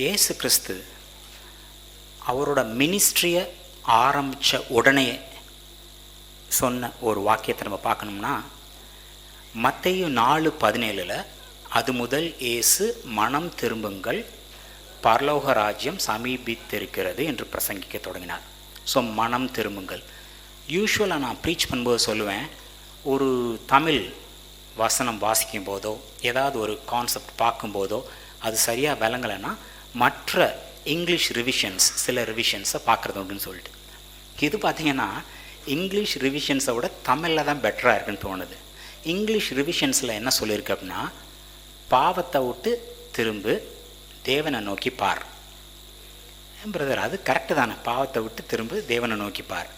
இயேசு கிறிஸ்து அவரோட மினிஸ்ட்ரியை ஆரம்பித்த உடனே சொன்ன ஒரு வாக்கியத்தை நம்ம பார்க்கணும்னா, மத்தேயு 4:17 அது முதல் இயேசு மனம் திரும்புங்கள், பரலோக ராஜ்யம் சமீபித்திருக்கிறது என்று பிரசங்கிக்க தொடங்கினார். ஸோ மனம் திரும்புங்கள். யூஸ்வலாக நான் ப்ரீச் பண்ணும்போது சொல்லுவேன், ஒரு தமிழ் வசனம் வாசிக்கும் போதோ ஏதாவது ஒரு கான்செப்ட் பார்க்கும்போதோ அது சரியாக விளங்கலைன்னா மற்ற இங்கிலீஷ் ரிவிஷன்ஸ் சில ரிவிஷன்ஸை பார்க்குறது உண்டுன்னு சொல்லிட்டு, இது பார்த்திங்கன்னா இங்கிலீஷ் ரிவிஷன்ஸை விட தமிழில் தான் பெட்டராக இருக்குன்னு தோணுது. இங்கிலீஷ் ரிவிஷன்ஸில் என்ன சொல்லியிருக்கு அப்படின்னா, பாவத்தை விட்டு திரும்பு, தேவனை நோக்கி பார். பிரதர் அது கரெக்டு தானே, பாவத்தை விட்டு திரும்பு, தேவனை நோக்கி பார்.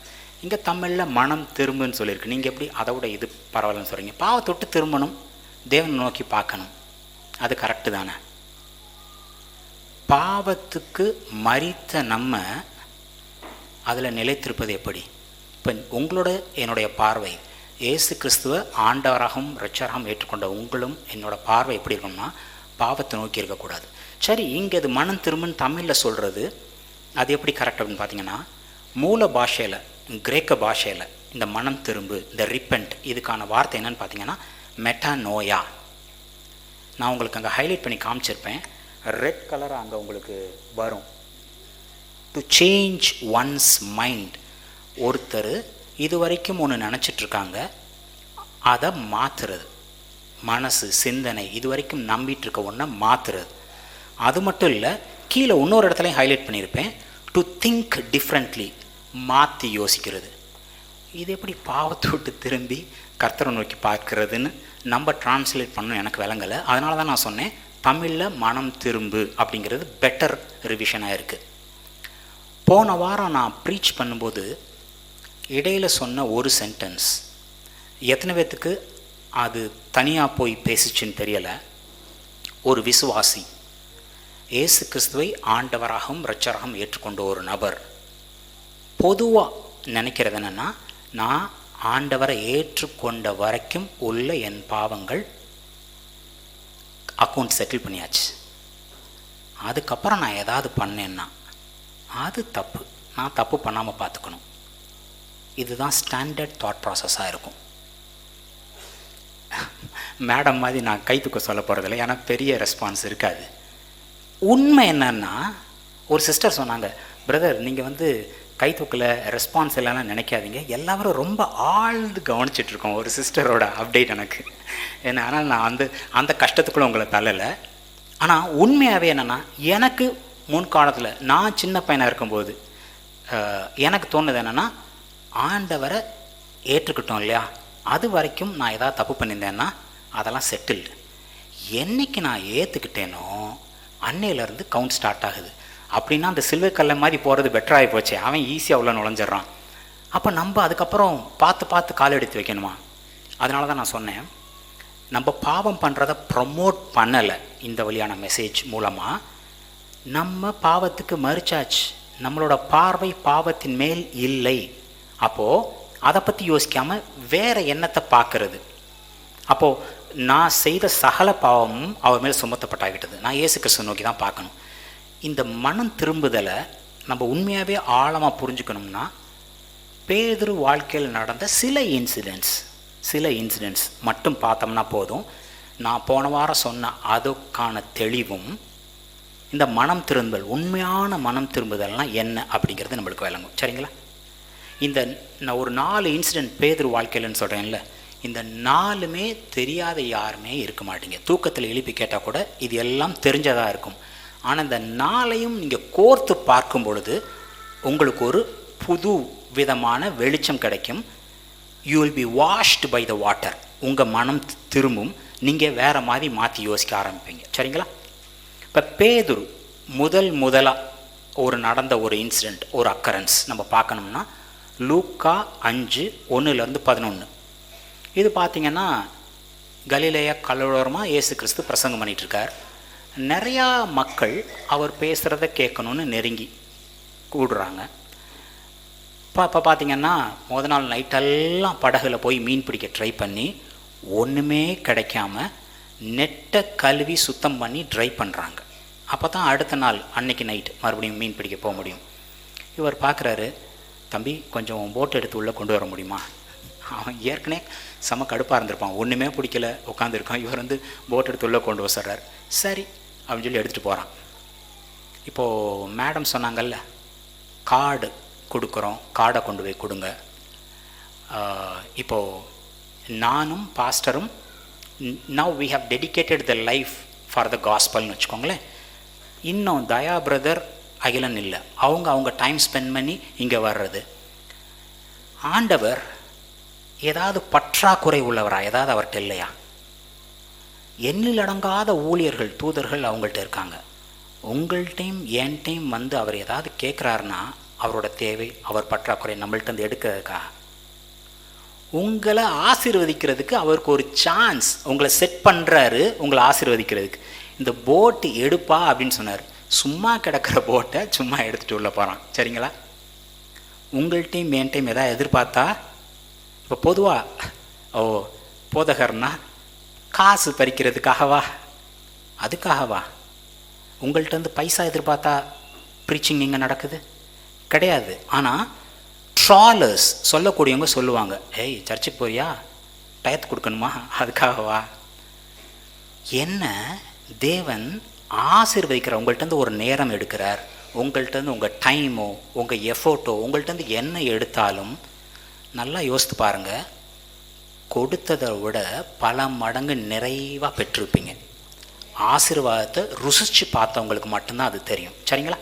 இங்கே தமிழில் மனம் திரும்புன்னு சொல்லியிருக்கு. நீங்கள் எப்படி அதை விட இது பரவாயில்லன்னு சொல்கிறீங்க? பாவத்தை விட்டு திரும்பணும், தேவனை நோக்கி பார்க்கணும், அது கரெக்டு தானே. பாவத்துக்கு மரித்த நம்ம அதில் நிலைத்திருப்பது எப்படி? இப்போ உங்களோட என்னுடைய பார்வை, இயேசு கிறிஸ்துவை ஆண்டவராகவும் இரட்சகராகவும் ஏற்றுக்கொண்ட உங்களும் என்னோட பார்வை எப்படி இருக்கணும்னா, பாவத்தை நோக்கி இருக்கக்கூடாது. சரி, இங்கே அது மனம் திரும்புன்னு தமிழில் சொல்கிறது அது எப்படி கரெக்ட் அப்படின்னு பார்த்தீங்கன்னா, மூல பாஷையில் கிரேக்க பாஷையில் இந்த மனம் திரும்பு, இந்த ரிப்பெண்ட், இதுக்கான வார்த்தை என்னன்னு பார்த்தீங்கன்னா மெட்டானோயா. நான் உங்களுக்கு அங்கே ஹைலைட் பண்ணி காமிச்சிருப்பேன், ரெட் கலராக அங்கே உங்களுக்கு வரும். To change once mind. ஒருத்தர் இது வரைக்கும் ஒன்று நினச்சிட்ருக்காங்க, அதை மாற்றுறது. மனசு சிந்தனை இது வரைக்கும் நம்பிட்டு இருக்க ஒன்றை மாற்றுறது. அது மட்டும் இல்லை, கீழே இன்னொரு இடத்துலையும் ஹைலைட் பண்ணியிருப்பேன், டு திங்க் டிஃப்ரெண்ட்லி, மாற்றி யோசிக்கிறது. இது எப்படி பாவத்தை விட்டு திரும்பி கர்த்தரை நோக்கி பார்க்கறதுன்னு நம்ம டிரான்ஸ்லேட் பண்ணணும், எனக்கு விளங்கலை. அதனால தான் நான் சொன்னேன் தமிழில் மனம் திரும்பு அப்படிங்கிறது பெட்டர் ரிவிஷனாக இருக்குது. போன வாரம் நான் ப்ரீச் பண்ணும்போது இடையில் சொன்ன ஒரு சென்டென்ஸ் எத்தனை பேர்த்துக்கு அது தனியாக போய் பேசிச்சுன்னு தெரியலை. ஒரு விசுவாசி இயேசு கிறிஸ்துவை ஆண்டவராகவும் இரட்சகராகவும் ஏற்றுக்கொண்ட ஒரு நபர் பொதுவாக நினைக்கிறது என்னென்னா, நான் ஆண்டவரை ஏற்றுக்கொண்ட வரைக்கும் உள்ள என் பாவங்கள் அக்கௌண்ட் செட்டில் பண்ணியாச்சு, அதுக்கப்புறம் நான் ஏதாவது பண்ணேன்னா அது தப்பு, நான் தப்பு பண்ணாமல் பார்த்துக்கணும். இதுதான் ஸ்டாண்டர்ட் தாட் ப்ராசஸாக இருக்கும். மேடம் மாதிரி நான் கை தூக்க சொல்ல போகிறதில்ல, ஏன்னா பெரிய ரெஸ்பான்ஸ் இருக்காது. உண்மை என்னன்னா, ஒரு சிஸ்டர் சொன்னாங்க, பிரதர் நீங்கள் கை தூக்கில் ரெஸ்பான்ஸ் இல்லைன்னா நினைக்காதீங்க, எல்லாரும் ரொம்ப ஆழ்ந்து கவனிச்சிட்ருக்கோம். ஒரு சிஸ்டரோட அப்டேட் எனக்கு என்ன, ஆனால் நான் அந்த கஷ்டத்துக்குள்ளே உங்களை தள்ளலை. ஆனால் உண்மையாகவே என்னென்னா, எனக்கு முன்காலத்தில் நான் சின்ன பையனாக இருக்கும்போது எனக்கு தோணுது என்னென்னா, ஆண்டவரை ஏற்றுக்கிட்டோம் இல்லையா, அது வரைக்கும் நான் ஏதாவது தப்பு பண்ணியிருந்தேன்னா அதெல்லாம் செட்டில்டு. என்றைக்கு நான் ஏற்றுக்கிட்டேனோ அன்னையிலேருந்து கவுண்ட் ஸ்டார்ட் ஆகுது. அப்படின்னா அந்த சில்வர் கல்லை மாதிரி போகிறது பெட்டராகி போச்சு, அவன் ஈஸியாக உள்ள நுழைஞ்சிட்றான். அப்போ நம்ம அதுக்கப்புறம் பார்த்து கால் எடுத்து வைக்கணுமா? அதனால தான் நான் சொன்னேன், நம்ம பாவம் பண்ணுறதை ப்ரமோட் பண்ணலை. இந்த வழியான மெசேஜ் மூலமாக நம்ம பாவத்துக்கு மறுச்சாச்சு, நம்மளோட பார்வை பாவத்தின் மேல் இல்லை. அப்போது அதை பற்றி யோசிக்காமல் வேறு எண்ணத்தை பார்க்கறது. அப்போது நான் செய்த சகல பாவமும் அவர் மேல் சுமத்தப்பட்டாகிட்டது, நான் இயேசு கிறிஸ்துவை நோக்கி தான் பார்க்கணும். இந்த மனம் திரும்புதலை நம்ம உண்மையாகவே ஆழமாக புரிஞ்சுக்கணும்னா, பேதுரு வாழ்க்கையில் நடந்த சில இன்சிடென்ட்ஸ் மட்டும் பார்த்தோம்னா போதும். நான் போன வாரம் சொன்ன அதுக்கான தெளிவும், இந்த மனம் திரும்புதல், உண்மையான மனம் திரும்புதல்னால் என்ன அப்படிங்கிறது நம்மளுக்கு விளங்கும். சரிங்களா? இந்த நான் ஒரு 4 இன்சிடென்ட் பேதுரு வாழ்க்கையில்னு சொல்கிறேன்ல, இந்த 4மே தெரியாத யாருமே இருக்க மாட்டீங்க. தூக்கத்தில் எழுப்பி கேட்டால் கூட இது எல்லாம் தெரிஞ்சதாக இருக்கும். ஆனால் இந்த 4ஐயும் நீங்கள் கோர்த்து பார்க்கும் பொழுது உங்களுக்கு ஒரு புது விதமான வெளிச்சம் கிடைக்கும். You will be washed by the water. உங்கள் மனம் திரும்பும், நீங்கள் வேறு மாதிரி மாற்றி யோசிக்க ஆரம்பிப்பீங்க. சரிங்களா? இப்போ பேதுரு முதலாக நடந்த ஒரு இன்சிடெண்ட், ஒரு அக்கரன்ஸ் நம்ம பார்க்கணும்னா லூக்கா 5:1-11. இது பார்த்திங்கன்னா கலிலேயா கடலோரமாக இயேசு கிறிஸ்து பிரசங்கம் பண்ணிகிட்ருக்கார். நிறையா மக்கள் அவர் பேசுகிறத கேட்கணுன்னு நெருங்கி கூடுறாங்க. இப்போ பார்த்திங்கன்னா முதல் நாள் நைட்டெல்லாம் படகுல போய் மீன் பிடிக்க ட்ரை பண்ணி ஒன்றுமே கிடைக்காம நெட்டை கழுவி சுத்தம் பண்ணி ட்ரை பண்ணுறாங்க. அப்போ தான் அடுத்த நாள் அன்னைக்கு நைட் மறுபடியும் மீன் பிடிக்க போக முடியும். இவர் பார்க்குறாரு, தம்பி கொஞ்சம் போட் எடுத்து உள்ளே கொண்டு வர முடியுமா? அவன் ஏற்கனவே செம கடுப்பாக இருந்திருப்பான், ஒன்றுமே பிடிக்கல உட்காந்துருக்கான். இவர் வந்து போட் எடுத்து உள்ளே கொண்டு வர்றார். சரி அப்படின்னு சொல்லி எடுத்துகிட்டு போகிறான். இப்போது மேடம் சொன்னாங்கல்ல, கார்டு கொடுக்குறோம், கார்டை கொண்டு போய் கொடுங்க. இப்போது நானும் பாஸ்டரும் now we have dedicated the life for the காஸ்பல்னு வச்சுக்கோங்களேன். இன்னும் தயா பிரதர் அகிலன் இல்லை, அவங்க டைம் ஸ்பெண்ட் பண்ணி இங்கே வர்றது. ஆண்டவர் ஏதாவது பற்றாக்குறை உள்ளவரா? ஏதாவது அவர்கிட்ட இல்லையா? எண்ணில் அடங்காத ஊழியர்கள் தூதர்கள் அவங்கள்ட்ட இருக்காங்க. உங்கள்கிட்டையும் என்கிட்டையும் வந்து அவர் ஏதாவது கேட்குறாருன்னா அவரோட தேவை, அவர் பற்றாக்குறை நம்மள்ட்ட வந்து எடுக்கிறதுக்கா? உங்களை ஆசீர்வதிக்கிறதுக்கு அவருக்கு ஒரு சான்ஸ் உங்களை செட் பண்ணுறாரு, உங்களை ஆசீர்வதிக்கிறதுக்கு. இந்த போட்டு எடுப்பா அப்படின்னு சொன்னார். சும்மா கிடக்கிற போட்டை சும்மா எடுத்துகிட்டு உள்ள போகிறான். சரிங்களா? உங்கள்கிட்டையும் என்கிட்டையும் எதாவது எதிர்பார்த்தா, இப்போ பொதுவாக போதகர்னா காசு பறிக்கிறதுக்காகவா? அதுக்காகவா? உங்கள்கிட்ட வந்து பைசா எதிர்பார்த்தா ப்ரீச்சிங் இங்கே நடக்குது கிடையாது. ஆனால் ட்ராலர்ஸ் சொல்லக்கூடியவங்க சொல்லுவாங்க, ஏய் சர்ச்சுக்கு போறியா, டயத்து கொடுக்கணுமா, அதுக்காகவா? என்ன தேவன் ஆசீர்வதிக்கிற உங்கள்கிட்ட ஒரு நேரம் எடுக்கிறார். உங்கள்கிட்ட உங்கள் டைமோ உங்கள் எஃபோர்ட்டோ உங்கள்கிட்ட என்ன எடுத்தாலும் நல்லா யோசித்து பாருங்கள், கொடுத்ததை விட பல மடங்கு நிறைவாக பெற்றிருப்பீங்க. ஆசீர்வாதத்தை ருசித்து பார்த்தவங்களுக்கு மட்டும்தான் அது தெரியும். சரிங்களா?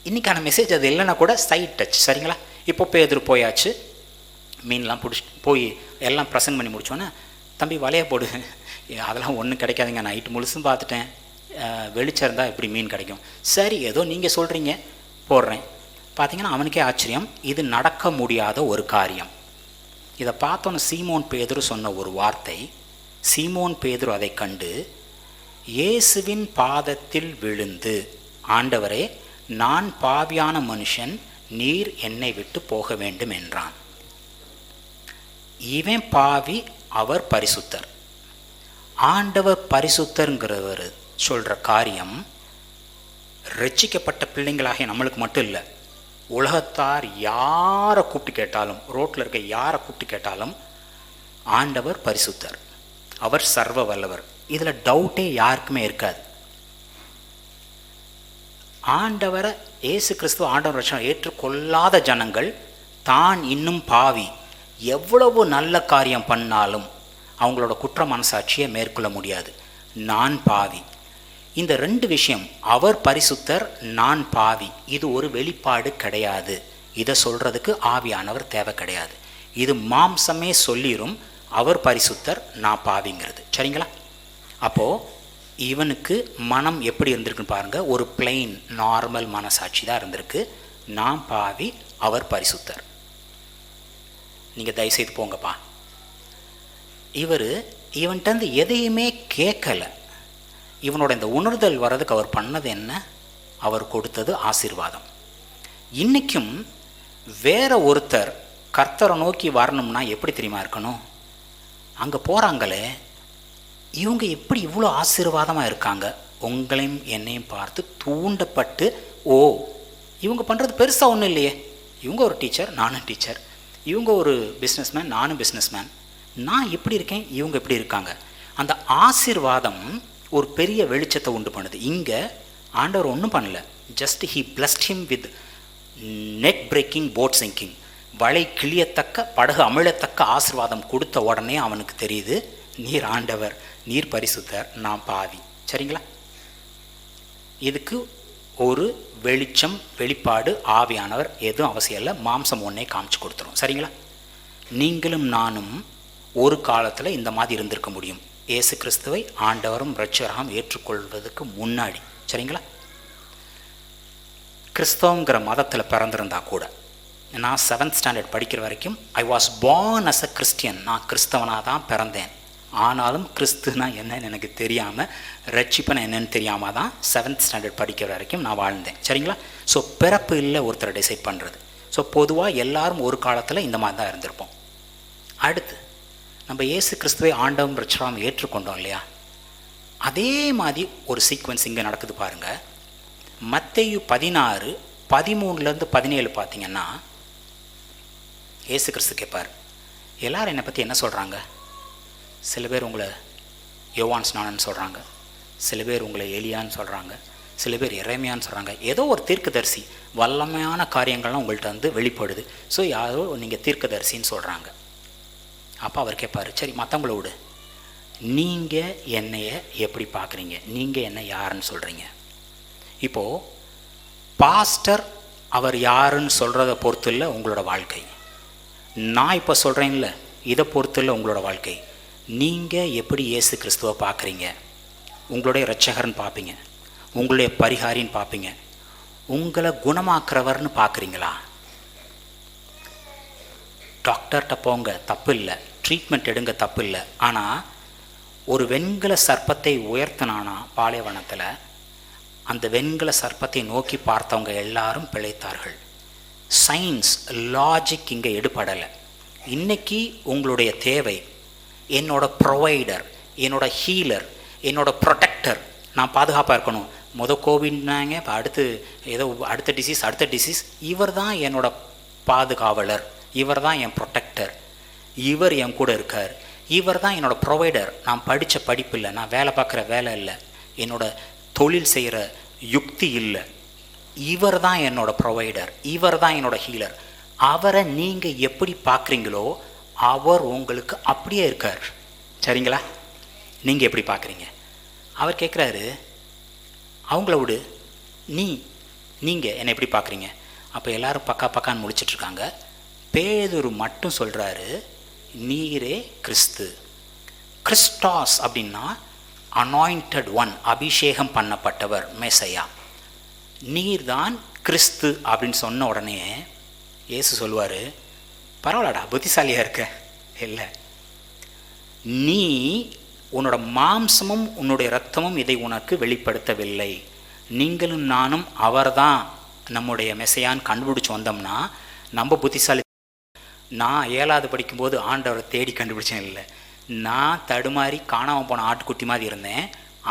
இன்றைக்கான மெசேஜ் அது இல்லைன்னா கூட சைட் டச். சரிங்களா? இப்போ பேதுரு போயாச்சு, மீன்லாம் பிடிச்சிட்டு போய் எல்லாம் ப்ரெசன்ட் பண்ணி முடித்தோன்னே, தம்பி வலையை போடு. அதெல்லாம் ஒன்றும் கிடைக்காதுங்க, நைட்டு முழுசும் பார்த்துட்டேன், வெளிச்சம் இருந்தால் எப்படி மீன் கிடைக்கும்? சரி ஏதோ நீங்கள் சொல்கிறீங்க, போடுறேன். பார்த்தீங்கன்னா அவனுக்கே ஆச்சரியம், இது நடக்க முடியாத ஒரு காரியம். இதை பார்த்தோன்னு சீமோன் பேதுரு சொன்ன ஒரு வார்த்தை, சீமோன் பேதுரு அதை கண்டு இயேசுவின் பாதத்தில் விழுந்து, ஆண்டவரே நான் பாவியான மனுஷன், நீர் என்னை விட்டு போக வேண்டும் என்றான். இவன் பாவி, அவர் பரிசுத்தர். ஆண்டவர் பரிசுத்தர்ங்கிறவர் சொல்கிற காரியம் ரட்சிக்கப்பட்ட பிள்ளைங்களாகிய நம்மளுக்கு மட்டும் இல்லை, உலகத்தார் யாரை கூப்பிட்டு கேட்டாலும், ரோட்டில் இருக்க யாரை கூப்பிட்டு கேட்டாலும் ஆண்டவர் பரிசுத்தர், அவர் சர்வ வல்லவர். இதில் டவுட்டே யாருக்குமே இருக்காது. ஆண்டவரை இயேசு கிறிஸ்துவ ஆண்டவர் ரட்சகரை ஏற்றுக்கொள்ளாத ஜனங்கள் தான் இன்னும் பாவி, எவ்வளவு நல்ல காரியம் பண்ணாலும் அவங்களோட குற்ற மனசாட்சியை மேற்கொள்ள முடியாது. நான் பாவி. இந்த ரெண்டு விஷயம், அவர் பரிசுத்தர், நான் பாவி, இது ஒரு வெளிப்பாடு கிடையாது. இதை சொல்கிறதுக்கு ஆவியானவர் தேவை கிடையாது. இது மாம்சமே சொல்லிடும், அவர் பரிசுத்தர், நான் பாவிங்கிறது. சரிங்களா? அப்போது இவனுக்கு மனம் எப்படி இருந்திருக்குன்னு பாருங்கள். ஒரு பிளெயின் நார்மல் மனசாட்சி தான் இருந்திருக்கு. நான் பாவி, அவர் பரிசுத்தர். நீங்கள் தயவுசெய்து போங்கப்பா. இவன்கிட்ட எதையுமே கேட்கலை. இவனோட இந்த உணர்தல் வர்றதுக்கு அவர் பண்ணது என்ன? அவர் கொடுத்தது ஆசீர்வாதம். இன்றைக்கும் வேற ஒருத்தர் கர்த்தரை நோக்கி வரணும்னா எப்படி தெரியுமா இருக்கணும்? அங்கே போகிறாங்களே, இவங்க எப்படி இவ்வளோ ஆசீர்வாதமாக இருக்காங்க, உங்களையும் என்னையும் பார்த்து தூண்டப்பட்டு, ஓ இவங்க பண்ணுறது பெருசாக ஒன்றும் இல்லையே, இவங்க ஒரு டீச்சர், நானும் டீச்சர், இவங்க ஒரு பிஸ்னஸ்மேன், நானும் பிஸ்னஸ்மேன், நான் எப்படி இருக்கேன், இவங்க எப்படி இருக்காங்க. அந்த ஆசீர்வாதம் ஒரு பெரிய வெளிச்சத்தை உண்டு பண்ணுது. இங்கே ஆண்டவர் ஒன்றும் பண்ணல, just he blessed him with net breaking boat sinking, வலை கிளியத்தக்க படகு அமிழத்தக்க ஆசீர்வாதம் கொடுத்த உடனே அவனுக்கு தெரியுது, நீர் ஆண்டவர், நீர் பரிசுத்தர், நான் பாவி. சரிங்களா? இதுக்கு ஒரு வெளிச்சம், வெளிப்பாடு, ஆவியானவர் எதுவும் அவசியம் இல்லை, மாம்சம் ஒன்றே காமிச்சு கொடுத்துரும். சரிங்களா? நீங்களும் நானும் ஒரு காலத்தில் இந்த மாதிரி இருந்திருக்க முடியும், இயேசு கிறிஸ்துவை ஆண்டவரும் இரட்சகராகவும் ஏற்றுக்கொள்வதற்கு முன்னாடி. சரிங்களா? கிறிஸ்தவங்கிற மதத்தில் பிறந்திருந்தா கூட, நான் 7th ஸ்டாண்டர்ட் படிக்கிற வரைக்கும் I was born as a Christian, நான் கிறிஸ்தவனாக தான் பிறந்தேன். ஆனாலும் கிறிஸ்துனா என்னன்னு எனக்கு தெரியாமல், ரட்சிப்பனை என்னன்னு தெரியாமல் தான் 7th ஸ்டாண்டர்ட் படிக்கிற வரைக்கும் நான் வாழ்ந்தேன். சரிங்களா? ஸோ பிறப்பு இல்லை ஒருத்தரை டிசைட் பண்ணுறது. ஸோ பொதுவாக எல்லாரும் ஒரு காலத்தில் இந்த மாதிரி தான் இருந்திருப்போம். அடுத்து நம்ம இயேசு கிறிஸ்துவை ஆண்டவரும் இரட்சகராகவும் ஏற்றுக்கொண்டோம் இல்லையா? அதே மாதிரி ஒரு சீக்வன்ஸ் இங்கே நடக்குது பாருங்கள். மத்தேயு 16:13-17 பார்த்தீங்கன்னா இயேசு கிறிஸ்து கேட்பார், எல்லாரும் என்னை பற்றி என்ன சொல்கிறாங்க? சில பேர் உங்களை யோவான் ஸ்நானன்னு சொல்கிறாங்க, சில பேர் உங்களை எலியான்னு சொல்கிறாங்க, சில பேர் எரேமியான்னு சொல்கிறாங்க. ஏதோ ஒரு தீர்க்கதரிசி வல்லமையான காரியங்கள்லாம் உங்கள்கிட்ட வந்து வெளிப்படுது. ஸோ யாரோ நீங்கள் தீர்க்கதரிசின்னு சொல்கிறாங்க. அப்போ அவர் கேட்பார், சரி மற்றவங்கள விடு, நீங்கள் என்னைய எப்படி பார்க்குறீங்க? நீங்கள் என்ன யாருன்னு சொல்கிறீங்க? இப்போது பாஸ்டர் அவர் யாருன்னு சொல்கிறத பொறுத்து இல்லை உங்களோட வாழ்க்கை. நான் இப்போ சொல்கிறேன்ல, இதை பொறுத்து இல்லை உங்களோட வாழ்க்கை. நீங்கள் எப்படி இயேசு கிறிஸ்துவை பார்க்குறீங்க? உங்களுடைய இரட்சகர்னு பார்ப்பீங்க, உங்களுடைய பரிகாரின்னு பார்ப்பீங்க, உங்களை குணமாக்குறவர்னு பார்க்குறீங்களா? டாக்டர்கிட்ட போங்க, தப்பு இல்லை, ட்ரீட்மெண்ட் எடுங்க, தப்பு இல்லை. ஆனால் ஒரு வெண்கல சர்ப்பத்தை உயர்த்தினானா பாலைவனத்தில், அந்த வெண்கல சர்ப்பத்தை நோக்கி பார்த்தவங்க எல்லாரும் பிழைத்தார்கள். சயின்ஸ் லாஜிக் இங்கே எடுபடலை. இன்றைக்கி உங்களுடைய தேவை என்னோட ப்ரொவைடர், என்னோட ஹீலர், என்னோட ப்ரொடெக்டர். நான் பாதுகாப்பாக இருக்கணும். கோவிட்னாங்க, இப்போ அடுத்த டிசீஸ். இவர் தான் என்னோட பாதுகாவலர், இவர் தான் என் ப்ரொடெக்டர், இவர் என் கூட இருக்கார், இவர் தான் என்னோட ப்ரொவைடர். நான் படித்த படிப்பு இல்லை, நான் வேலை பார்க்குற வேலை இல்லை, என்னோட தொழில் செய்கிற யுக்தி இல்லை, இவர் தான் என்னோட ப்ரொவைடர், இவர் தான் என்னோட ஹீலர். அவரை நீங்கள் எப்படி பார்க்குறீங்களோ அவர் உங்களுக்கு அப்படியே இருக்கார். சரிங்களா? நீங்கள் எப்படி பார்க்குறீங்க? அவர் கேட்குறாரு, அவங்கள விடு, நீங்கள் என்னை எப்படி பார்க்குறீங்க? அப்போ எல்லோரும் பக்கான்னு முழிச்சிட்ருக்காங்க. பேதுரு மட்டும் சொல்கிறாரு, நீரே கிறிஸ்து. கிறிஸ்டாஸ் அப்படின்னா அனாயிண்டட் ஒன், அபிஷேகம் பண்ணப்பட்டவர், மெசையா. நீர்தான் கிறிஸ்து அப்படின்னு சொன்ன உடனே இயேசு சொல்லுவார், பரவாயில்லடா புத்திசாலியாக இருக்க. இல்லை, நீ உன்னோட மாம்சமும் உன்னுடைய இரத்தமும் இதை உனக்கு வெளிப்படுத்தவில்லை. நீங்களும் நானும் அவர்தான் நம்முடைய மெசையான்னு கண்டுபிடிச்சி வந்தோம்னா நம்ம புத்திசாலி. நான் 7வது படிக்கும்போது ஆண்டவரை தேடி கண்டுபிடிச்சேன் இல்லை, நான் தடுமாறி காணாமல் போன ஆட்டுக்குட்டி மாதிரி இருந்தேன்.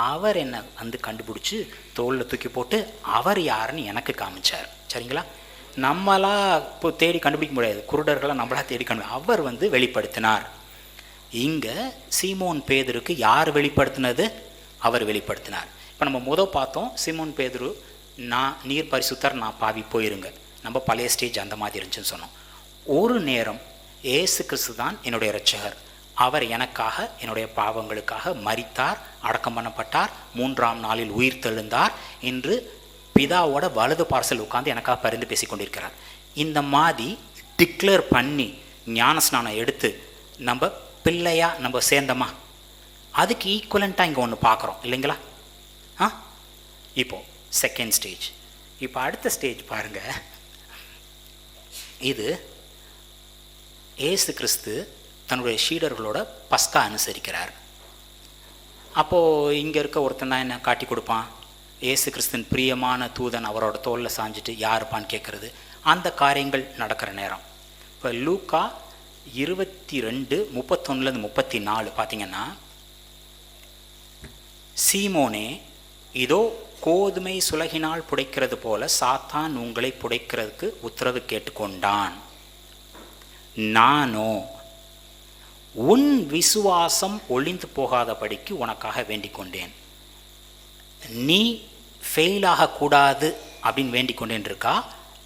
அவர் என்னை வந்து கண்டுபிடிச்சி தோளில் தூக்கி போட்டு அவர் யாருன்னு எனக்கு காமிச்சார். சரிங்களா? நம்மளா இப்போ தேடி கண்டுபிடிக்க முடியாது, குருடர்களை நம்மளா தேடி அவர் வந்து வெளிப்படுத்தினார். இங்கே சீமோன் பேதுருக்கு யார் வெளிப்படுத்தினது? அவர் வெளிப்படுத்தினார். இப்போ நம்ம பார்த்தோம், சீமோன் பேதுரு நீர் பரிசுத்தர், நான் பாவி, போயிருங்க. நம்ம பழைய ஸ்டேஜ் அந்த மாதிரி இருந்துச்சுன்னு சொன்னோம். ஒரு நேரம் இயேசு கிறிஸ்து தான் என்னுடைய இரட்சகர், அவர் எனக்காக என்னுடைய பாவங்களுக்காக மரித்தார், அடக்கம் பண்ணப்பட்டார், 3ஆம் நாளில் உயிர் தெழுந்தார், இன்று பிதாவோட வலது பார்சல் உட்கார்ந்து எனக்காக பரிந்து பேசி கொண்டிருக்கிறார். இந்த மாதிரி டிக்ளேர் பண்ணி ஞானஸ்நானம் எடுத்து நம்ம பிள்ளையா நம்ம சேர்ந்தோமா? அதுக்கு ஈக்குவலண்ட்டாக இங்கே ஒன்று பார்க்குறோம் இல்லைங்களா? இப்போது செகண்ட் ஸ்டேஜ். இப்போ அடுத்த ஸ்டேஜ் பாருங்கள். இது இயேசு கிறிஸ்து தன்னுடைய சீடர்களோட பஸ்கா அனுசரிக்கிறார். அப்போது இங்கே இருக்க ஒருத்தன் தான் என்ன காட்டி கொடுப்பான், இயேசு கிறிஸ்துவின் பிரியமான தூதன் அவரோட தோளில் சாஞ்சிட்டு யாருப்பான்னு கேட்குறது. அந்த காரியங்கள் நடக்கிற நேரம். இப்போ லூக்கா 22:31-34 பார்த்தீங்கன்னா, சீமோனே, இதோ கோதுமை சுலகினால் புடைக்கிறது போல சாத்தான் உங்களை புடைக்கிறதுக்கு உத்தரவு கேட்டுக்கொண்டான். நானோ உன் விசுவாசம் ஒளிந்து போகாதபடிக்கு உனக்காக வேண்டிக் கொண்டேன். நீ ஃபெயில் ஆகக்கூடாது அப்படின்னு வேண்டிக் கொண்டேன் இருக்கா,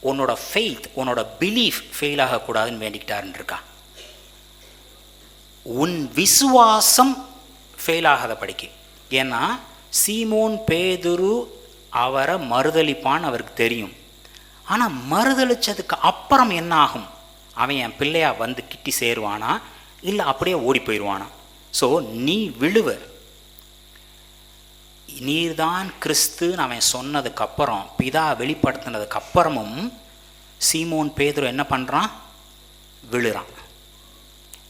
உன்னோட ஃபெய்த், உன்னோட பிலீஃப் ஃபெயில் ஆகக்கூடாதுன்னு வேண்டிக்கிட்டாருன்னு இருக்கா? உன் விசுவாசம் ஃபெயில் ஆகாதபடிக்கு. ஏன்னா சீமோன் பேதுரு அவரை மறுதளிப்பான்னு அவருக்கு தெரியும். ஆனால் மறுதளிச்சதுக்கு அப்புறம் என்ன ஆகும்? அவன் என் பிள்ளையா வந்து கிட்டி சேருவானா இல்லை அப்படியே ஓடி போயிடுவானா? ஸோ நீ விழுவ, நீர்தான் கிறிஸ்துன்னு அவன் சொன்னதுக்கப்புறம், பிதா வெளிப்படுத்தினதுக்கப்புறமும் சீமோன் பேதுரு என்ன பண்ணுறான்? விழுறான்.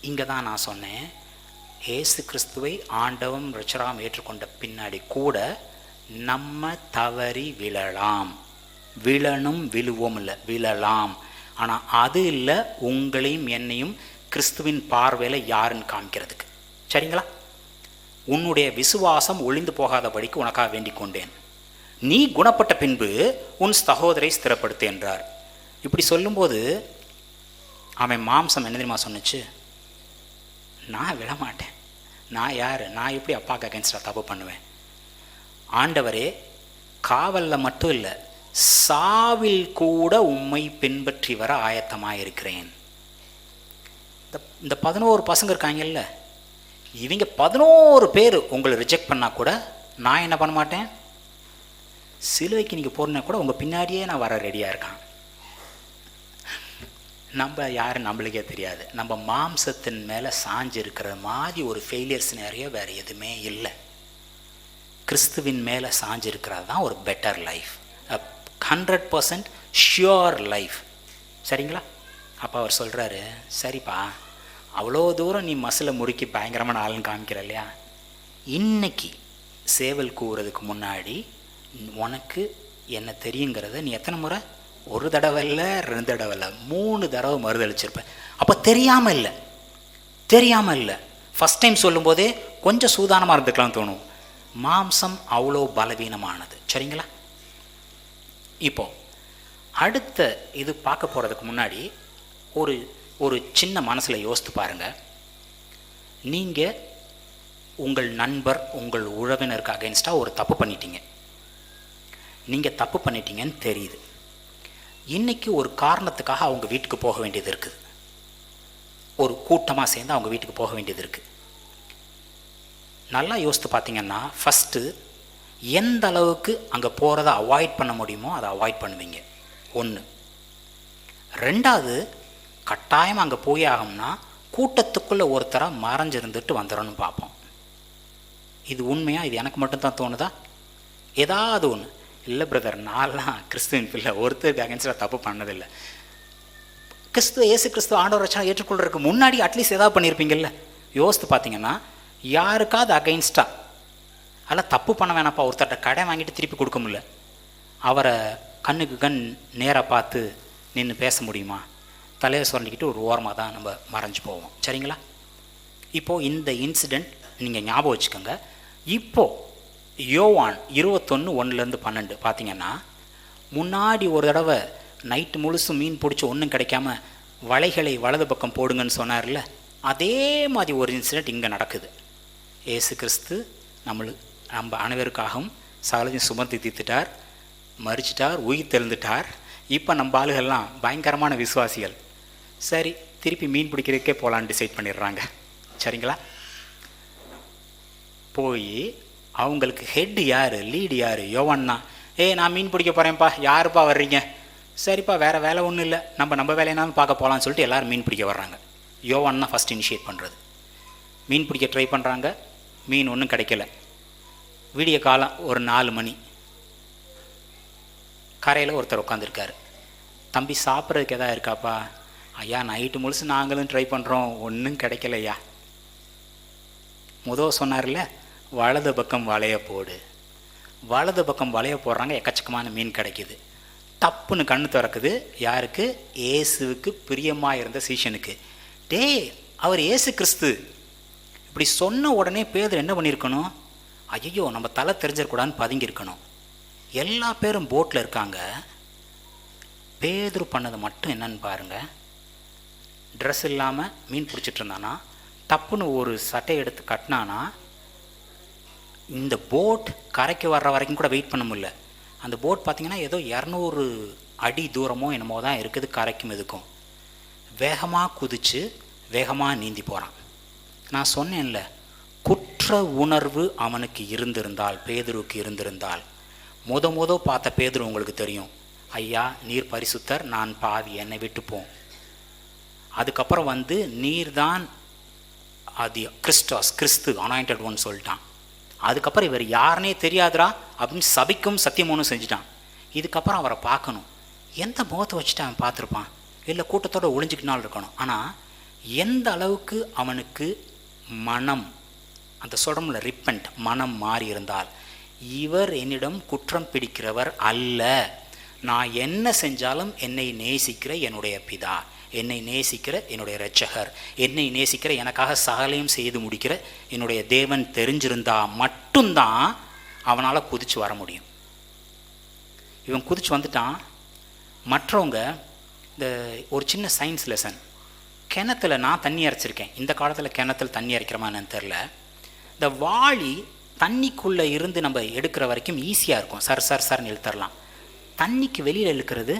இங்கே தான் நான் சொன்னேன், இயேசு கிறிஸ்துவை ஆண்டவம் ரட்சகராம் ஏற்றுக்கொண்ட பின்னாடி கூட நம்ம தவறி விழலாம். விழணும், விழுவோம் இல்லை, விழலாம். ஆனால் அது இல்லை உங்களையும் என்னையும் கிறிஸ்துவின் பார்வையில் யாருன்னு காமிக்கிறதுக்கு. சரிங்களா? உன்னுடைய விசுவாசம் ஒளிந்து போகாதபடிக்கு உனக்காக வேண்டிக் கொண்டேன். நீ குணப்பட்ட பின்பு உன் சகோதரை ஸ்திரப்படுத்து என்றார். இப்படி சொல்லும்போது அவன் மாம்சம் என்ன தெரியுமா சொன்னுச்சு? நான் விடமாட்டேன், நான் யார், நான் எப்படி அப்பாவுக்கு அகேன்ஸ்டாக தப்பு பண்ணுவேன்? ஆண்டவரே, காவலில் மட்டும் இல்லை, சாவில் கூட உம்மை பின்பற்றி வர ஆயத்தமாக இருக்கிறேன். இந்த 11 பசங்க இருக்காங்கல்ல, இவங்க 11 பேர் உங்களை ரிஜெக்ட் பண்ணால் கூட நான் என்ன பண்ண மாட்டேன்? சிலுவைக்கு நீங்கள் போறனா கூட உங்கள் பின்னாடியே நான் வர ரெடியாக இருக்கான். நம்ம யார் நம்மளுக்கே தெரியாது. நம்ம மாம்சத்தின் மேலே சாஞ்சு இருக்கிற மாதிரி ஒரு ஃபெயிலியர்ஸ் நிறைய வேறு எதுவுமே இல்லை. கிறிஸ்துவின் மேலே சாஞ்சு இருக்கிறது தான் ஒரு பெட்டர் லைஃப், 100% ஷியோர் லைஃப். சரிங்களா? அப்போ அவர் சொல்கிறாரு, சரிப்பா, அவ்வளோ தூரம் நீ மசிலை முறுக்கி பயங்கரமான ஆளுன்னு காமிக்கிற இல்லையா, இன்னைக்கு சேவல் கூவுறதுக்கு முன்னாடி உனக்கு என்ன தெரியுங்கிறத நீ எத்தனை முறை, ஒரு தடவை இல்லை, 2 தடவை இல்லை, 3 தடவை மறுதளிச்சிருப்பேன். அப்போ தெரியாமல் இல்லை. ஃபஸ்ட் டைம் சொல்லும்போதே கொஞ்சம் சூதானமாக இருந்துக்கலாம் தோணும். மாம்சம் அவ்வளோ பலவீனமானது. சரிங்களா? இப்போ அடுத்த இது பார்க்க போகிறதுக்கு முன்னாடி ஒரு சின்ன மனசில் யோசித்து பாருங்கள். நீங்கள் உங்கள் நண்பர், உங்கள் உறவினருக்கு அகைன்ஸ்டாக ஒரு தப்பு பண்ணிட்டீங்க. நீங்கள் தப்பு பண்ணிட்டீங்கன்னு தெரியுது. இன்றைக்கி ஒரு காரணத்துக்காக அவங்க வீட்டுக்கு போக வேண்டியது இருக்குது. ஒரு கூட்டமாக சேர்ந்து அவங்க வீட்டுக்கு போக வேண்டியது இருக்குது. நல்லா யோசித்து பார்த்தீங்கன்னா, ஃபஸ்ட்டு எந்த அளவுக்கு அங்கே போகிறத அவாய்ட் பண்ண முடியுமோ அதை அவாய்ட் பண்ணுவீங்க. 1. 2வது, கட்டாயம் அங்கே போய் ஆகும்னா கூட்டத்துக்குள்ளே ஒருத்தராக மறைஞ்சிருந்துட்டு வந்துடணும்னு பார்ப்போம். இது உண்மையாக? இது எனக்கு மட்டும்தான் தோணுதா? ஏதாவது ஒன்று. இல்லை பிரதர், நான்லாம் கிறிஸ்துவின் பிள்ளை, ஒருத்தருக்கு அகேன்ஸ்டாக தப்பு பண்ணதில்லை. இயேசு கிறிஸ்து ஆண்டவர் ரட்சகரை ஏற்றுக்கொள்றதுக்கு முன்னாடி அட்லீஸ்ட் ஏதாவது பண்ணியிருப்பீங்கல்ல? யோசித்து பார்த்தீங்கன்னா, யாருக்காவது அகைன்ஸ்டாக அதெல்லாம் தப்பு பண்ண வேணாப்பா, ஒருத்தர்கிட்ட கடை வாங்கிட்டு திருப்பி கொடுக்க முடியல, அவரை கண்ணுக்கு கண் நேராக பார்த்து நின்று பேச முடியுமா? தலையை சுரண்டிக்கிட்டு ஒரு ஓரமாக தான் நம்ம மறைஞ்சு போவோம். சரிங்களா? இப்போது இந்த இன்சிடெண்ட் நீங்கள் ஞாபகம் வச்சுக்கோங்க. இப்போது யோவான் 21:1-12 பார்த்தீங்கன்னா, முன்னாடி ஒரு தடவை நைட்டு முழுசும் மீன் பிடிச்சி ஒன்றும் கிடைக்காம வலைகளை வலது பக்கம் போடுங்கன்னு சொன்னார்ல, அதே மாதிரி ஒரு இன்சிடெண்ட் இங்கே நடக்குது. இயேசு கிறிஸ்து நம்ம அனைவருக்காகவும் சகலத்தையும் சுமந்து தீர்த்துட்டார், மரிச்சிட்டார், உயிர் தெழுந்துட்டார். இப்போ நம்ம ஆளுகள்லாம் பயங்கரமான விசுவாசிகள். சரி, திருப்பி மீன் பிடிக்கிறதுக்கே போகலான்னு டிசைட் பண்ணிடுறாங்க. சரிங்களா? போய் அவங்களுக்கு ஹெட் யார், லீடு யார்? யோவான் தான். நான் மீன் பிடிக்க போகிறேன்ப்பா, யாருப்பா வர்றீங்க? சரிப்பா, வேறு வேலை ஒன்றும் இல்லை, நம்ம வேலையினாலும் பார்க்க போகலான்னு சொல்லிட்டு எல்லோரும் மீன் பிடிக்க வர்றாங்க. யோவான் தான் ஃபஸ்ட் இனிஷியேட் பண்ணுறது. மீன் பிடிக்க ட்ரை பண்ணுறாங்க, மீன் ஒன்றும் கிடைக்கல. விடிய காலம் ஒரு 4 மணி, கரையில் ஒருத்தர் உட்காந்துருக்காரு. தம்பி, சாப்பிட்றதுக்கு எதாவது இருக்காப்பா? ஐயா, நைட்டு முழுசு நாங்களும் ட்ரை பண்ணுறோம், ஒன்றும் கிடைக்கலையா. சொன்னார்ல, வலது பக்கம் வலைய போடு. வலது பக்கம் வலைய போடுறாங்க, எக்கச்சக்கமான மீன் கிடைக்குது. டப்புன்னு கண்ணு திறக்குது. யாருக்கு? இயேசுவுக்கு பிரியமாக இருந்த சீஷனுக்கு. அவர் இயேசு கிறிஸ்து. இப்படி சொன்ன உடனே பேதுரு என்ன பண்ணியிருக்கணும்? ஐயோ, நம்ம தலை தெரிஞ்சிடக்கூடாதுன்னு பதுங்கியிருக்கணும். எல்லா பேரும் போட்டில் இருக்காங்க. பேதுரு பண்ணது மட்டும் என்னன்னு பாருங்கள். ட்ரெஸ் இல்லாமல் மீன் பிடிச்சிட்டு இருந்தானா, டப்புன்னு ஒரு சட்டையை எடுத்து கட்டினானா, இந்த போட் கரைக்கு வர்ற வரைக்கும் கூட வெயிட் பண்ண முடியல. அந்த போட் பார்த்திங்கன்னா ஏதோ 200 அடி தூரமோ என்னமோ தான் இருக்குது கரைக்கும் இதுக்கும். வேகமாக குதித்து வேகமாக நீந்தி போகிறான். நான் சொன்னேன்ல, குற்ற உணர்வு அவனுக்கு இருந்திருந்தால், பேதுருவுக்கு இருந்திருந்தால், பார்த்த பேதுரு உங்களுக்கு தெரியும். ஐயா, நீர் பரிசுத்தர், நான் பாவி, என்னை விட்டுப்போம். அதுக்கப்புறம் நீர் தான் அது கிறிஸ்து அனாயிண்டட் ஒன் சொல்லிட்டான். அதுக்கப்புறம் இவர் யாருனே தெரியாதுரா அப்படின்னு சபிக்கும் சத்தியமோனும் செஞ்சுட்டான். இதுக்கப்புறம் அவரை பார்க்கணும். எந்த முகத்தை வச்சுட்டு அவன் பார்த்துருப்பான்? இல்லை கூட்டத்தோடு ஒளிஞ்சிக்கினாலும் இருக்கணும். ஆனால் எந்த அளவுக்கு அவனுக்கு மனம், அந்த சொல்கிறோம்ல ரிப்பன்ட், மனம் மாறி இருந்தால், இவர் என்னிடம் குற்றம் பிடிக்கிறவர் அல்ல, நான் என்ன செஞ்சாலும் என்னை நேசிக்கிற என்னுடைய பிதா, என்னை நேசிக்கிற என்னுடைய இரட்சகர், என்னை நேசிக்கிற எனக்காக சகலையும் செய்து முடிக்கிற என்னுடைய தேவன் தெரிஞ்சிருந்தா மட்டும்தான் அவனால் குதிச்சு வர முடியும். இவன் குதிச்சு வந்துட்டான். மற்றவங்க இந்த ஒரு சின்ன சயின்ஸ் லெசன், கிணத்துல நான் தண்ணி இறைச்சிருக்கேன். இந்த காலத்தில் கிணத்துல தண்ணி இறைக்கிறமான்னு தெரில. இந்த வாளி தண்ணிக்குள்ளே இருந்து நம்ம எடுக்கிற வரைக்கும் ஈஸியாக இருக்கும், சர்னு இழுத்துடலாம். தண்ணிக்கு வெளியில் இழுக்கிறது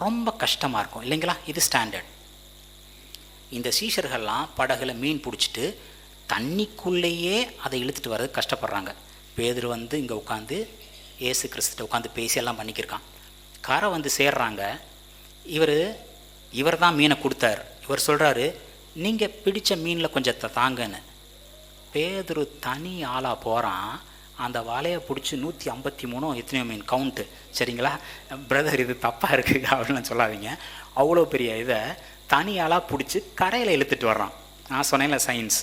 ரொம்ப கஷ்டமாக இருக்கும் இல்லைங்களா? இது ஸ்டாண்டர்ட். இந்த சீஷர்கள்லாம் படகுல மீன் பிடிச்சிட்டு தண்ணிக்குள்ளேயே அதை இழுத்துட்டு வர்றது கஷ்டப்படுறாங்க. பேதுரு வந்து இங்கே உட்காந்து ஏசு கிறிஸ்துட்ட உட்காந்து பேசியெல்லாம் பண்ணிக்கிருக்கான். கரை வந்து சேர்றாங்க. இவர் தான் மீனை கொடுத்தார். இவர் சொல்கிறாரு, நீங்கள் பிடித்த மீனில் கொஞ்சம் தாங்கன்னு. பேதுரு தனி ஆளாக போகிறான். அந்த வலையை பிடிச்சி 153 எத்தனையோ மீன் கவுண்ட்டு. சரிங்களா பிரதர், இது தப்பாக இருக்குது அப்படின்னு சொல்லாதீங்க. அவ்வளோ பெரிய இதை தனியாளாக பிடிச்சி கரையில் இழுத்துட்டு வர்றான். நான் சொன்னேன்ல சயின்ஸ்,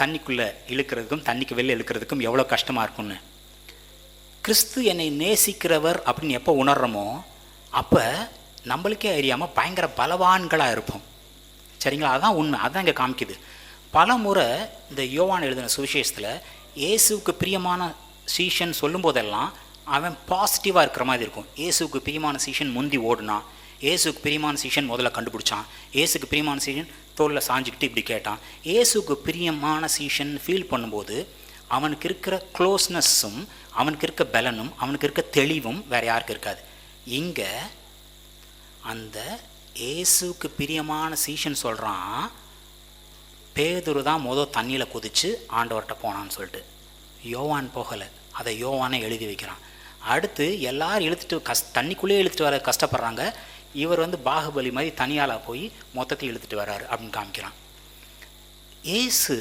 தண்ணிக்குள்ளே இழுக்கிறதுக்கும் தண்ணிக்கு வெளியே இழுக்கிறதுக்கும் எவ்வளோ கஷ்டமாக இருக்கும்னு. கிறிஸ்து என்னை நேசிக்கிறவர் அப்படின்னு எப்போ உணர்றோமோ அப்போ நம்மளுக்கே அறியாமல் பயங்கர பலவான்களாக இருப்போம். சரிங்களா? அதான் உண்மை, அதான் இங்கே காமிக்குது. பல முறை இந்த யோவான் எழுதின சுவிசேஷத்தில் இயேசுவுக்கு பிரியமான சீஷன் சொல்லும் போதெல்லாம் அவன் பாசிட்டிவாக இருக்கிற மாதிரி இருக்கும். இயேசுவுக்கு பிரியமான சீஷன் முந்தி ஓடுனான், இயேசுக்கு பிரியமான சீஷன் முதல்ல கண்டுபிடிச்சான், இயேசுக்கு பிரியமான சீஷன் தோளில் சாஞ்சிக்கிட்டு இப்படி கேட்டான். இயேசுக்கு பிரியமான சீஷன் ஃபீல் பண்ணும்போது அவனுக்கு இருக்கிற க்ளோஸ்னஸும் அவனுக்கு இருக்க பலனும் அவனுக்கு இருக்க தெளிவும் வேறு யாருக்கு இருக்காது. இங்கே அந்த இயேசுக்கு பிரியமான சீஷன் சொல்கிறான், பேதுரு தான் தண்ணியில் குதித்து ஆண்டவர்கிட்ட போனான்னு சொல்லிட்டு. யோவான் போகலை, அதை யோவானே எழுதி வைக்கிறான். அடுத்து எல்லாரும் இழுத்துட்டு தண்ணிக்குள்ளேயே இழுத்துட்டு வர கஷ்டப்படுறாங்க. இவர் வந்து பாகுபலி மாதிரி தனியால் போய் மொத்தத்தையும் இழுத்துட்டு வர்றாரு அப்படின்னு காமிக்கிறான். இயேசு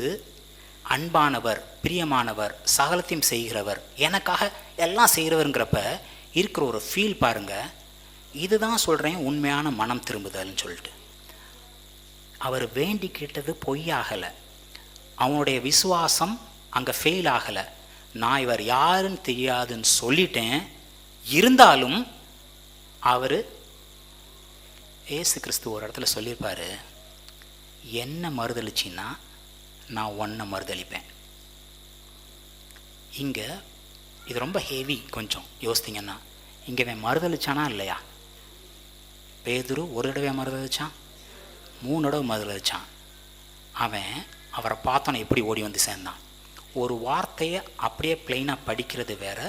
அன்பானவர், பிரியமானவர், சகலத்தையும் செய்கிறவர், எனக்காக எல்லாம் செய்கிறவருங்கிறப்ப இருக்கிற ஒரு ஃபீல் பாருங்கள். இதுதான் சொல்கிறேன் உண்மையான மனம் திரும்புதல்னு சொல்லிட்டு. அவர் வேண்டி கேட்டது பொய்யாகலை, அவனுடைய விசுவாசம் அங்கே ஃபெயில் ஆகலை. நான் இவர் யாருன்னு தெரியாதுன்னு சொல்லிட்டேன். இருந்தாலும் அவர் ஏசு கிறிஸ்து ஒரு இடத்துல சொல்லியிருப்பார், என்ன மறுதளிச்சின்னா நான் ஒன்றை மறுதளிப்பேன். இங்கே இது ரொம்ப ஹெவி. கொஞ்சம் யோசித்தீங்கன்னா இங்கே மறுதளிச்சானா இல்லையா? பேதுரு ஒரு தடவை மறுதளிச்சான், 3 தடவை மறுதளிச்சான். அவரை பார்த்தோன்னே எப்படி ஓடி வந்து சேர்ந்தான். ஒரு வார்த்தையை அப்படியே பிளெயினாக படிக்கிறது வேற,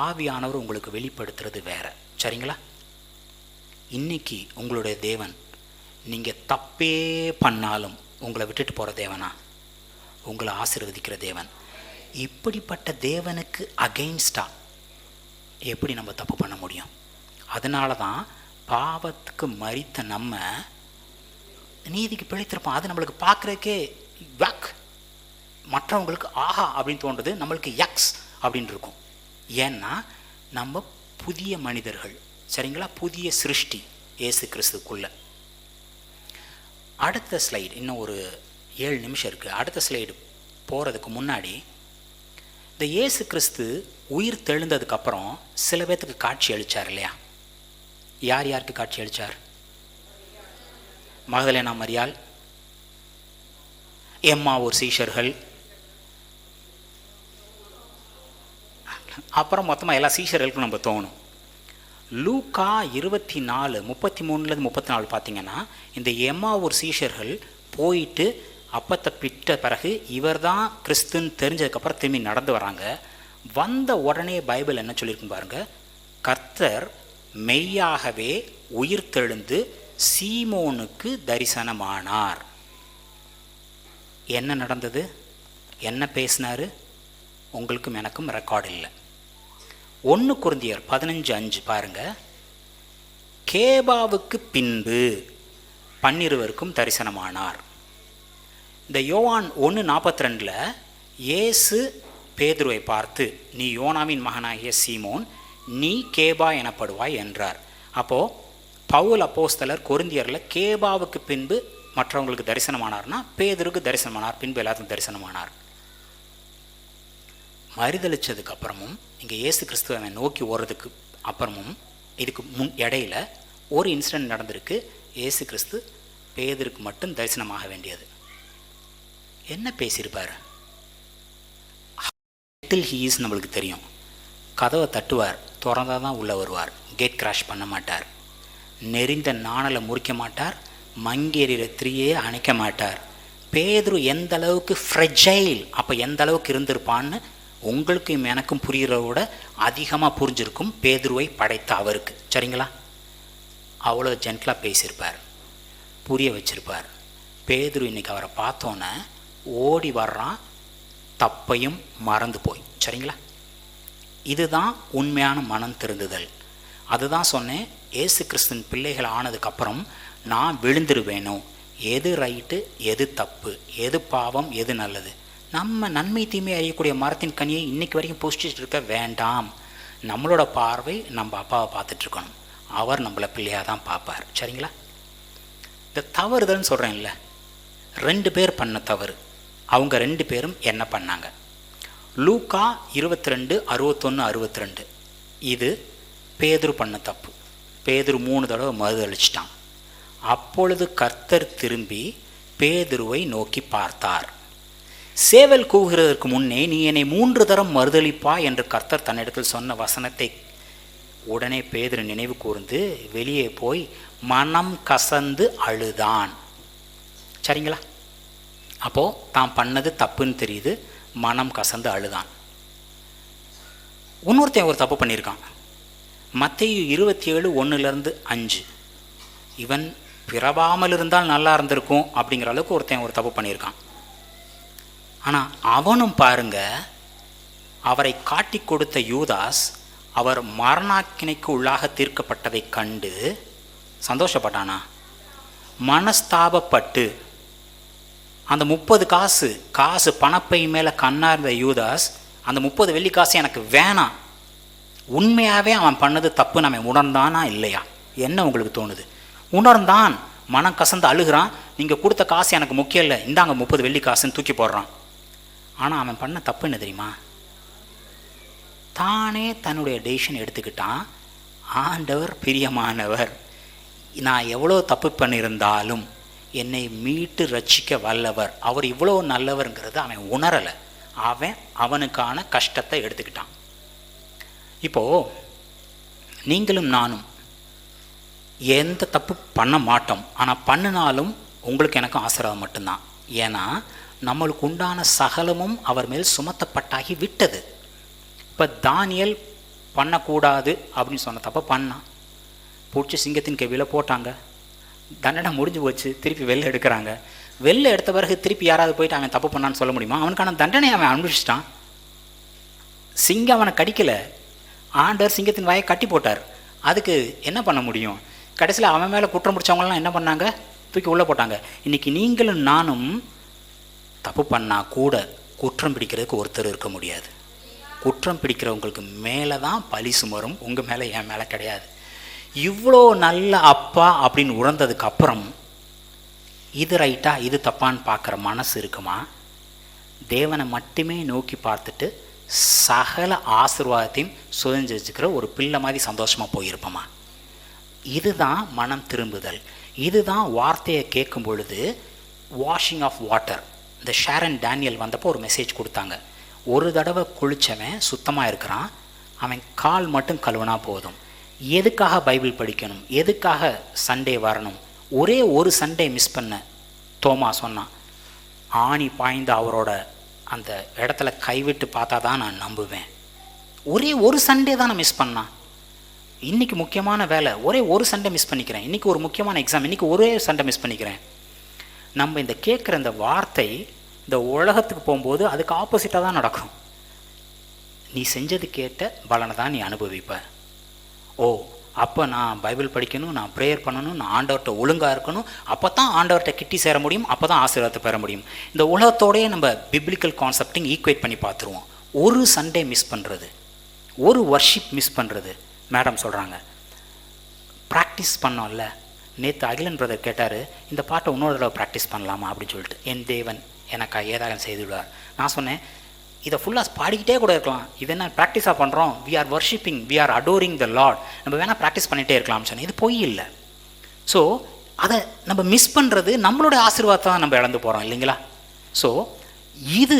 ஆவியானவர் உங்களுக்கு வெளிப்படுத்துறது வேற. சரிங்களா? இன்னைக்கு உங்களுடைய தேவன் நீங்கள் தப்பே பண்ணாலும் உங்களை விட்டுட்டு போகிற தேவனா? உங்களை ஆசீர்வதிக்கிற தேவன். இப்படிப்பட்ட தேவனுக்கு அகெயின்ஸ்டா எப்படி நம்ம தப்பு பண்ண முடியும்? அதனால தான் பாவத்துக்கு மரித்த நம்ம நீதிக்கு பிழைத்திருப்போம். அது நம்மளுக்கு பார்க்குறதுக்கே வக், மற்றவங்களுக்கு ஆஹா அப்படின்னு தோன்றுது, நம்மளுக்கு யக்ஸ் அப்படின்னு இருக்கும். ஏன்னா நம்ம புதிய மனிதர்கள். சரிங்களா? புதிய சிருஷ்டி இயேசு கிறிஸ்துக்குள்ள. அடுத்த ஸ்லைடு, இன்னும் ஒரு 7 நிமிஷம் இருக்குது. அடுத்த ஸ்லைடு போகிறதுக்கு முன்னாடி, இந்த இயேசு கிறிஸ்து உயிர் தெழுந்ததுக்கப்புறம் சில பேர்த்துக்கு காட்சி அளித்தார் இல்லையா? யார் யாருக்கு காட்சி அளித்தார்? மகதலேனா மரியாள், எம்மாவூர் சீஷர்கள், அப்புறம் மொத்தமாக எல்லா சீஷர்களுக்கும் நம்ம தோணும். லூக்கா 24:33-34 பார்த்தீங்கன்னா, இந்த எம்மாவூர் சீஷர்கள் போயிட்டு அப்பத்தை பிட்ட பிறகு இவர் தான் கிறிஸ்துன்னு தெரிஞ்சதுக்கப்புறம் திரும்பி நடந்து வராங்க. வந்த உடனே பைபிள் என்ன சொல்லியிருக்குன்னு பாருங்க, கர்த்தர் மெய்யாகவே உயிர் தெழுந்து சீமோனுக்கு தரிசனமானார். என்ன நடந்தது, என்ன பேசினாரு? உங்களுக்கும் எனக்கும் ரெக்கார்டு இல்லை. 1 கொரிந்தியர் 15:5 பாருங்க. கேபாவுக்கு பின்பு 12 தரிசனமானார். இந்த யோவான் 1:42 இயேசு பேதுருவை பார்த்து, நீ யோனாவின் மகனாகிய சீமோன், நீ கேபா எனப்படுவாய் என்றார். அப்போது பவுல் அப்போஸ்தலர் கொரிந்தியரில் கேபாவுக்கு பின்பு மற்றவங்களுக்கு தரிசனமானார்னா பேதுருக்கு தரிசனமானார், பின்பு எல்லாத்துக்கும் தரிசனமானார். மறுதளிச்சதுக்கு அப்புறமும் இங்கே இயேசு கிறிஸ்துவை நோக்கி ஓடுறதுக்கு அப்புறமும் இதுக்கு இடையில ஒரு இன்சிடென்ட் நடந்திருக்கு. இயேசு கிறிஸ்து பேதுருக்கு மட்டும் தரிசனமாக வேண்டியது. என்ன பேசியிருப்பார்? ஹி இஸ் நம்மளுக்கு தெரியும். கதவை தட்டுவார், திறந்தால் தான் உள்ளே வருவார். கேட் கிராஷ் பண்ண மாட்டார். நெறிந்த நாணலை முறிக்க மாட்டார். மங்கேறிற திரியே அணைக்க மாட்டார். பேதுரு எந்த அளவுக்கு ஃப்ரெஜைல், அப்போ எந்த அளவுக்கு இருந்திருப்பான்னு உங்களுக்கும் எனக்கும் புரிகிறவோட அதிகமாக புரிஞ்சிருக்கும் பேதுருவை படைத்த அவருக்கு. சரிங்களா? அவ்வளோ ஜென்டலாக பேசியிருப்பார், புரிய வச்சிருப்பார். பேதுரு இன்னைக்கு அவரை பார்த்தோன்னே ஓடி வர்றான், தப்பையும் மறந்து போய். சரிங்களா? இதுதான் உண்மையான மனம் திருந்துதல். அதுதான் சொன்னேன், ஏசு கிறிஸ்துவின் பிள்ளைகள் ஆனதுக்கப்புறம் நான் விழுந்துருவேனோ, எது ரைட்டு எது தப்பு, எது பாவம் எது நல்லது. நம்ம நன்மை தீமை அறியக்கூடிய மரத்தின் கனியை இன்னைக்கு வரைக்கும் புஷ்டிட்டு இருக்க வேண்டாம். நம்மளோட பார்வை நம்ம அப்பாவை பார்த்துட்ருக்கணும். அவர் நம்மளை பிள்ளையாக தான் பார்ப்பார். சரிங்களா? இந்த தவறுதல்னு சொல்கிறேன்ல, 2 பேர் பண்ண தவறு. அவங்க 2 பேரும் என்ன பண்ணாங்க? லூக்கா 22, 61, 62. இது பேதுரு பண்ண தப்பு. பேதுரு 3 தடவை மறுதளிச்சிட்டான். அப்பொழுது கர்த்தர் திரும்பி பேதுருவை நோக்கி பார்த்தார். சேவல் கூவுகிறதற்கு முன்னே நீ என்னை 3 தரம் மறுதளிப்பா என்று கர்த்தர் தன்னிடத்தில் சொன்ன வசனத்தை உடனே பேதுரு நினைவு கூர்ந்து வெளியே போய் மனம் கசந்து அழுதான். சரிங்களா? அப்போது தான் பண்ணது தப்புன்னு தெரியுது, மனம் கசந்து அழுதான். இன்னொருத்தன் ஒரு தப்பு பண்ணியிருக்கான். மத்தேயு 27, 1-5. இவன் பிறவாமல் இருந்தால் நல்லா இருந்திருக்கும் அப்படிங்கிற அளவுக்கு ஒருத்தன் ஒரு தப்பு பண்ணியிருக்கான். ஆனால் அவனும் பாருங்க, அவரை காட்டி கொடுத்த யூதாஸ் அவர் மரணாக்கினைக்கு உள்ளாக தீர்க்கப்பட்டதை கண்டு சந்தோஷப்பட்டானா? மனஸ்தாபப்பட்டு அந்த 30 காசு பணப்பை மேலே கண்ணார்ந்த யூதாஸ் அந்த 30 வெள்ளி காசு எனக்கு வேணாம், உண்மையாகவே அவன் பண்ணது தப்பு நம்ம உணர்ந்தானா இல்லையா? என்ன உங்களுக்கு தோணுது? உணர்ந்தான், மனம் கசந்து அழுகிறான். நீங்கள் கொடுத்த காசு எனக்கு முக்கியம் இல்லை, இந்தாங்க 30 வெள்ளி காசுன்னு தூக்கி போடுறான். ஆனால் அவன் பண்ண தப்பு என்ன தெரியுமா? தானே தன்னுடைய டெசிஷன் எடுத்துக்கிட்டான். ஆண்டவர் பிரியமானவர், நான் எவ்வளோ தப்பு பண்ணியிருந்தாலும் என்னை மீட்டு ரட்சிக்க வல்லவர், அவர் இவ்வளோ நல்லவருங்கிறது அவன் உணரலை. அவனுக்கான கஷ்டத்தை எடுத்துக்கிட்டான். இப்போது நீங்களும் நானும் எந்த தப்பு பண்ண மாட்டோம், ஆனால் பண்ணினாலும் உங்களுக்கு எனக்கும் ஆசீர்வாதம் மட்டும்தான். ஏன்னா நம்மளுக்கு உண்டான சகலமும் அவர் மேல் சுமத்தப்பட்டாகி விட்டது. இப்போ தானியல் பண்ணக்கூடாது அப்படின்னு சொன்ன தப்பை பண்ணான், பிடிச்சி சிங்கத்தின் கவியில் போட்டாங்க, தண்டனை முடிஞ்சு போச்சு. திருப்பி வெளில எடுக்கிறாங்க. வெளில எடுத்த பிறகு திருப்பி யாராவது போயிட்டு அவன் தப்பு பண்ணான்னு சொல்ல முடியுமா? அவனுக்கான தண்டனை அவன் அனுபவிச்சிட்டான். சிங்கம் அவனை கடிக்கலை, ஆண்டவர் சிங்கத்தின் வாயை கட்டி போட்டார். அதுக்கு என்ன பண்ண முடியும்? கடைசியில் அவன் மேலே குற்றம் பிடிச்சவங்களாம் என்ன பண்ணாங்க? தூக்கி உள்ளே போட்டாங்க. இன்றைக்கி நீங்களும் நானும் தப்பு பண்ணால் கூட குற்றம் பிடிக்கிறதுக்கு ஒருத்தர் இருக்க முடியாது. குற்றம் பிடிக்கிறவங்களுக்கு மேலே தான் பழி சுமரும், உங்கள் மேலே என் மேலே கிடையாது. இவ்வளோ நல்ல அப்பா அப்படின்னு உணர்ந்ததுக்கு அப்புறம் இது ரைட்டா இது தப்பான்னு பார்க்குற மனசு இருக்குமா? தேவனை மட்டுமே நோக்கி பார்த்துட்டு சகல ஆசீர்வாதத்தையும் சுதந்திரிச்சுக்கிற ஒரு பிள்ளை மாதிரி சந்தோஷமாக போயிருப்போமா? இதுதான் மனம் திரும்புதல். இதுதான் வார்த்தையை கேட்கும் பொழுது வாஷிங் ஆஃப் வாட்டர். இந்த ஷாரன் டேனியல் வந்தப்போ ஒரு மெசேஜ் கொடுத்தாங்க. ஒரு தடவை குளித்தவன் சுத்தமாக இருக்கிறான், அவன் கால் மட்டும் கழுவுனா போதும். எதுக்காக பைபிள் படிக்கணும்? எதுக்காக சண்டே வரணும்? ஒரே ஒரு சண்டே மிஸ் பண்ண தோமா சொன்னான், ஆணி பாய்ந்து அவரோட அந்த இடத்துல கைவிட்டு பார்த்தா தான் நான் நம்புவேன். ஒரே ஒரு சண்டே தான் நான் மிஸ் பண்ணான். இன்றைக்கி முக்கியமான வேலை, ஒரே ஒரு சண்டே மிஸ் பண்ணிக்கிறேன். இன்றைக்கி ஒரு முக்கியமான எக்ஸாம், இன்றைக்கி ஒரே சண்டே மிஸ் பண்ணிக்கிறேன். நம்ம இந்த கேட்குற இந்த வார்த்தை இந்த உலகத்துக்கு போகும்போது அதுக்கு ஆப்போசிட்டாக தான் நடக்கும். நீ செஞ்சது கேட்ட பலனை தான் நீ அனுபவிப்ப. ஓ, அப்போ நான் பைபிள் படிக்கணும், நான் ப்ரேயர் பண்ணணும், நான் ஆண்டவர்கிட்ட ஒழுங்காக இருக்கணும், அப்போ தான் ஆண்டவர்கிட்ட கிட்டி சேர முடியும், அப்போ தான் ஆசீர்வாதத்தை பெற முடியும். இந்த உலகத்தோடையே நம்ம பிப்ளிக்கல் கான்செப்டிங் ஈக்குவேட் பண்ணி பார்த்துருவோம். ஒரு சண்டே மிஸ் பண்ணுறது, ஒரு வர்ஷிப் மிஸ் பண்ணுறது. மேடம் சொல்கிறாங்க ப்ராக்டிஸ் பண்ணோம்ல. நேற்று அகிலன் பிரதர் கேட்டார், இந்த பாட்டை இன்னொரு தடவை ப்ராக்டிஸ் பண்ணலாமா அப்படின்னு சொல்லிட்டு. என் தேவன் எனக்கு ஏதாவது செய்து விடுவார். நான் சொன்னேன், இதை ஃபுல்லாக பாடிக்கிட்டே கூட இருக்கலாம். இது என்ன ப்ராக்டிஸாக பண்ணுறோம், we are worshipping, we are adoring the lord, நம்ம வேணால் ப்ராக்டிஸ் பண்ணிகிட்டே இருக்கலாம்னு சொன்னேன். இது பொய் இல்லை. ஸோ அதை நம்ம மிஸ் பண்ணுறது நம்மளோட ஆசீர்வாதத்தை தான் நம்ம இழந்து போகிறோம் இல்லைங்களா? ஸோ இது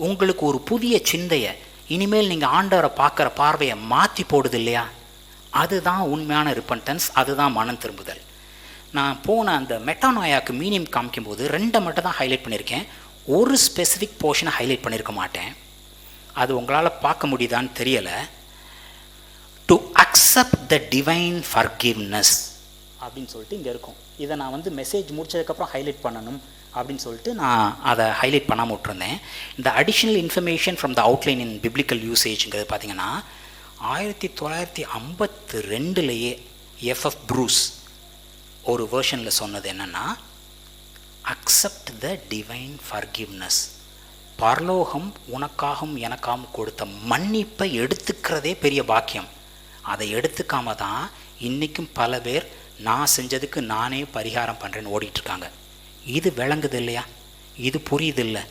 உங்களுக்கு ஒரு புதிய சிந்தையை, இனிமேல் நீங்கள் ஆண்டவரை பார்க்குற பார்வையை மாற்றி போடுது இல்லையா? அதுதான் உண்மையான ரிப்பன்டன்ஸ், அதுதான் மனம் திரும்புதல். நான் போன அந்த மெட்டானோயாவுக்கு மீனிங் காமிக்கும்போது 2 மட்டும் தான் ஹைலைட் பண்ணியிருக்கேன். ஒரு ஸ்பெசிஃபிக் போர்ஷனை ஹைலைட் பண்ணியிருக்க மாட்டேன். அது உங்களால் பார்க்க முடியுதான்னு தெரியலை. To accept the divine forgiveness அப்படின்னு சொல்லிட்டு இங்கே இருக்கும். இதை நான் வந்து மெசேஜ் முடிச்சதுக்கப்புறம் ஹைலைட் பண்ணணும் அப்படின்னு சொல்லிட்டு நான் அதை ஹைலைட் பண்ணாமல் விட்டுருந்தேன். இந்த additional information from the outline in biblical யூசேஜுங்கிறது பார்த்தீங்கன்னா 1952 எஃப்எஃப் ப்ரூஸ் ஒரு வேர்ஷனில் சொன்னது என்னென்னா, அக்செப்ட் த டிவைன் ஃபர்கிவ்னஸ். பரலோகம் உனக்காகவும் எனக்காகவும் கொடுத்த மன்னிப்பை எடுத்துக்கிறதே பெரிய பாக்கியம். அதை எடுத்துக்காம தான் இன்றைக்கும் பல பேர் நான் செஞ்சதுக்கு நானே பரிகாரம் பண்ணுறேன்னு ஓடிட்டுருக்காங்க. இது விளங்குது இல்லையா? இது புரியுது இல்லை?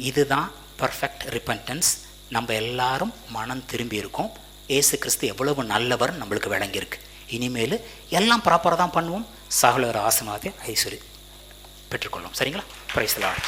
இதுதான் பர்ஃபெக்ட் ரிப்பன்டன்ஸ். நம்ம எல்லாரும் மனம் திரும்பி இருக்கோம். ஏசு கிறிஸ்து எவ்வளவு நல்லவர் நம்மளுக்கு விளங்கியிருக்கு. இனிமேல் எல்லாம் ப்ராப்பராக தான் பண்ணுவோம். சகலர் ஆசீர்வாதத்தை ஐஸ்வர்யம் பெற்றுக்கொள்ளும். சரிங்களா? Praise the Lord.